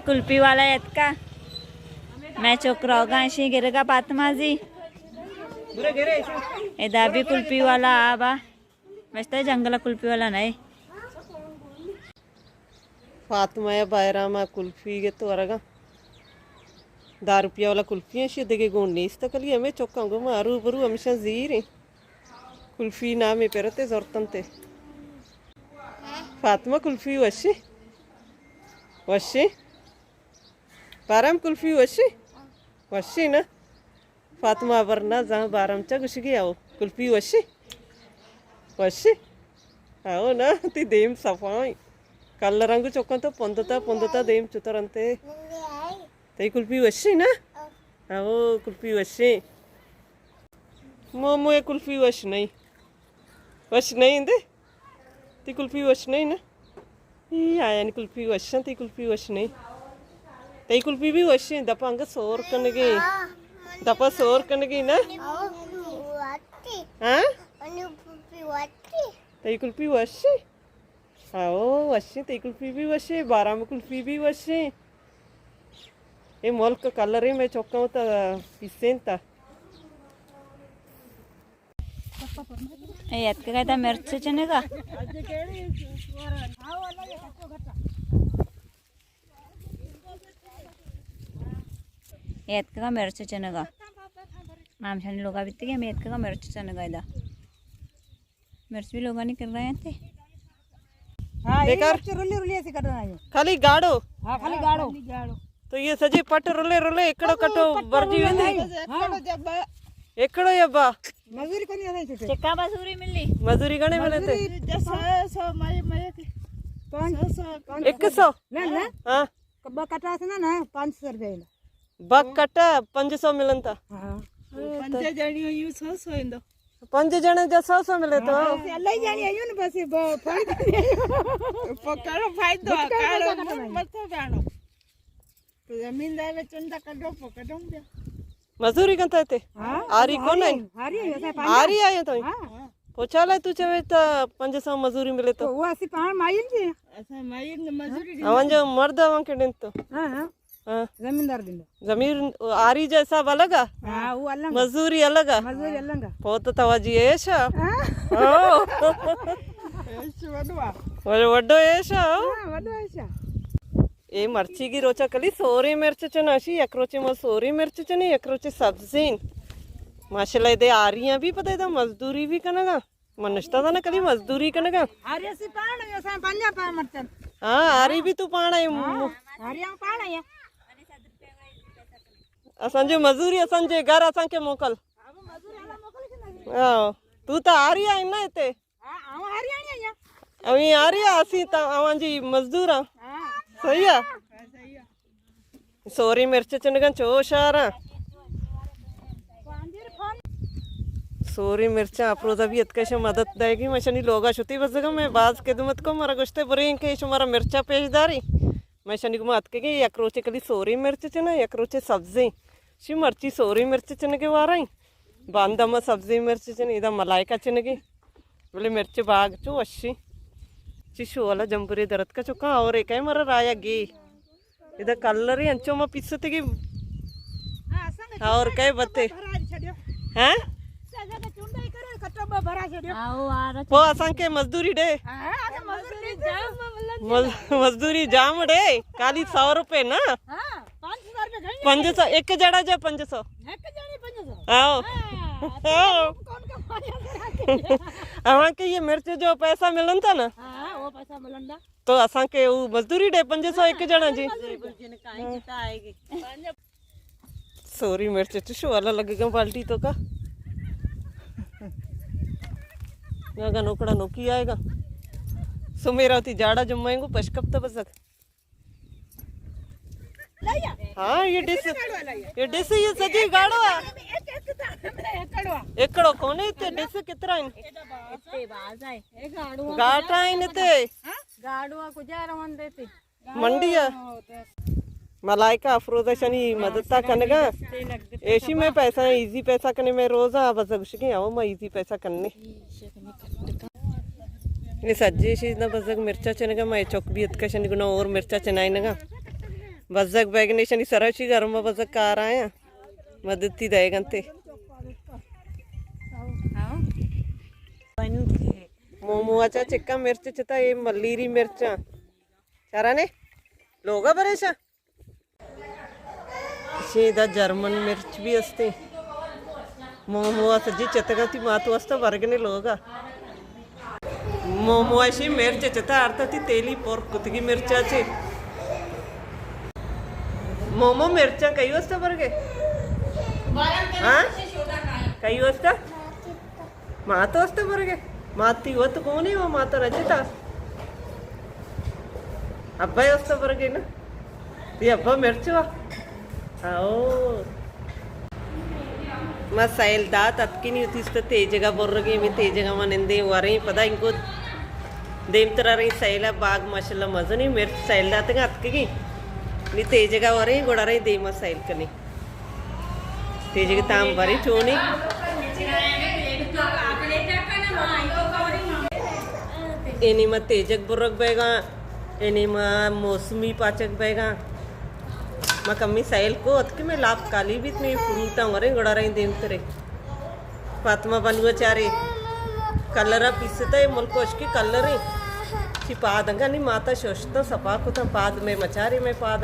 कुल्फी वाला येत का मैं चोकरावगा अशी गिरगा पातमाजी ए दाबी कुल्फी वाला आबा मस्त जंगला कुल्फी वाला नाही फातमाया बायरामा कुल्फी गे तो अरगा ₹10 वाला कुल्फी है शिदगे गोंडी इस तकली हमें चौकांगो मारू बरू हमेशा जीरे कुल्फी ना में पेरते जोरतंते फातिमा कुल्फी वशी वशी बाराम कुल्फी वशी वशी ना फातिमा वरना जहाँ बारामचा गुशगी आओ कुल्फी वशी वशी आओ ना ती देम सफाई कल रंग चौका तो పొందుతా देम चुतरंते ते कुल्फी वशी ना आओ कुल्फी वशी मोमो ये कुल्फी वश नहीं इंदे ती कुल्फी वश नहीं ना ये आया नहीं कुल्फी वश ती कुल्फी वश नहीं ते कुल्फी भी वश दपांग सोर कनगी ना हाँ ते कुल्फी वश आओ वश ते कुल्फी भी वश 12 में कुल्फी भी वश ये मोल का कलर है मैं चौका होता पिसेंता येत का काय मिरचीचे नाही का येत का मिरचीचे नाही का आमच्याने लोका बित्ती के येत का मिरचीचे नाही का इदा मिर्च भी लोगांनी कर रहे हैं ते बेकार रुली ऐसी कर रहा है खाली गाड़ो हाँ खाली गाड़ो तो ये सजी पट रुले एकड़ो कटो वर्जी वेंदी एकड़ो यब्बा मजदूरी कोनी है छुटे चिक्का मजूरी मिली मजूरी गणे मिलते 100 मय 100 ना ना हां कब्बा कटा से ना 500 रुपए बक कट्टा 500 मिलंता हां पंज जणी यू 600 इंदो 5 जने जो 100 मिले तो अल्लाह जानी आयो न बस पकड़ो फायदो काड़ो मत जानो जमीन दावे में चंदा कड्डो पकड़ो दे मजूरी कंता थे आरी कोन है आरी आयो तो हां पोचाला तू चवे तो 500 मजूरी मिले तो वो असि पाण माइन जी ऐसा माइन मजूरी अवन जो मर्द अवन के दिन तो हां हां जमींदार दिन जमीर आरी जैसा अलग हां वो अलग मजूरी अलग मजदूरी अलग बहुत तवाजी ऐसा ऐसे वडवा वड्डो ऐसा हां वडो ऐसा ए मर्ची की रोचा कली सोरी मिर्च चनाशी एकरोचे म सोरी मिर्च चने एकरोचे सब्जीन माशाल्लाह दे आरियां भी पता है मजदूरी भी कनगा मनस्ता था ना कली मजदूरी कनगा आरे असि पाण ऐसा पंजा पा मरचन हां आरी भी तू पाण है आरिया पाण है असंजे मजूरी असंजे घर असन के मोकल हां तू तो आरिया है ना इते हां आरिया है अवी आरिया असी ता अवंजी मजदूर हां सही है सोरी मिर्च चनगन चोशारा सोरी मिर्चा अप्रोदा भी इतकशे मदद देगी मशनी लोगा शुती बसगा मैं बाज के दुमत को मरा गुश्ते बुरे के शुमारा मिर्चा पेशदारी मैं शनि को मत के यकरोचे कली सोरी मिर्च चना यकरोचे सब्जी शी मर्ची सोरी मिर्च चन के वाराई बांदम सब्जी मिर्च चन इदा मलाइका चन की बोले मिर्च बाग चो अच्छी चिशु वाला जंबुरी दरद का चुका और एक है मरा राया गे इधर कलर ही अंचो में पिसते की और कई बत्ते हैं वो असन के मजदूरी डे मजदूरी जाम डे काली 100 रुपए ना 500 एक जड़ा जो 500 आओ अवां के ये मिर्च जो पैसा मिलन था ना वो पैसा मिलंदा तो असा के वो मजदूरी डे 500 एक जना जी सोरी मिर्च चुशो वाला लगेगा बाल्टी तो का यहाँ नोकड़ा नोकी आएगा सो मेरा होती जाड़ा जमाएंगो पशकप तो बसक हाँ ये डिश ये सजी गाड़ो एकड़ो कोने इते डिश कितना इन गाटा इन इते गाड़ुआ गुजारा मन देती मंडिया मलाइका अफरोजा शनी मददता कनगा ऐसी में पैसा इजी पैसा करने में रोजा बस गुशके आओ मैं इजी पैसा करने ये सज्जे शी ना बस मिर्चा चनेगा मैं चौक भी इतका शनी गुना और मिर्चा चनाई नगा वजक बैगनेशनी सरवशी गरम वजक कार आया मदद थी दे गंते मोमोआचा चिक्का मिर्च चिता ये मल्लीरी मिर्चा चारा ने लोगा बरेशा शेदा जर्मन मिर्च भी असते मोमोआ सज्जी चितगा ती मातू असता वर्गने लोगा मोमोआशी मिर्च चिता अर्थ ती तेली पोर कुतगी मिर्चाचे मोमो मिरच्या काही वाजता बरं गे हा काही वाजता मात वाजता बरं गे मात ಇವತ್ತು कोणी हो मात रचिता अब्बाई वाजता बरं गे ना ती अब्बा मिरचवा हो मग साईल दात अतकी नहीं होती तो तेजगा बोल रही मैं तेजगा मनिंदे वरी पता इनको देम तरह रही साईला बाग माशाल्लाह मजा नहीं मिर्च साईल दात का अतकी नी तेजगा वरी गोड़ा रही दे मसाइल कनी तेजगा ताम वरी चोनी एनी में तेजक बुर्रक बैगा एनी में मौसमी पाचक बैगा मैं कमी साइल को अतके में लाभ काली भी नहीं फूलता वरी गोड़ा रही देम तरे फातिमा बनवा चारे कलरा पिसता है मुल्कोश की कलर है पाद नहीं माता शोषता सपा को पाद में मचारी में पाद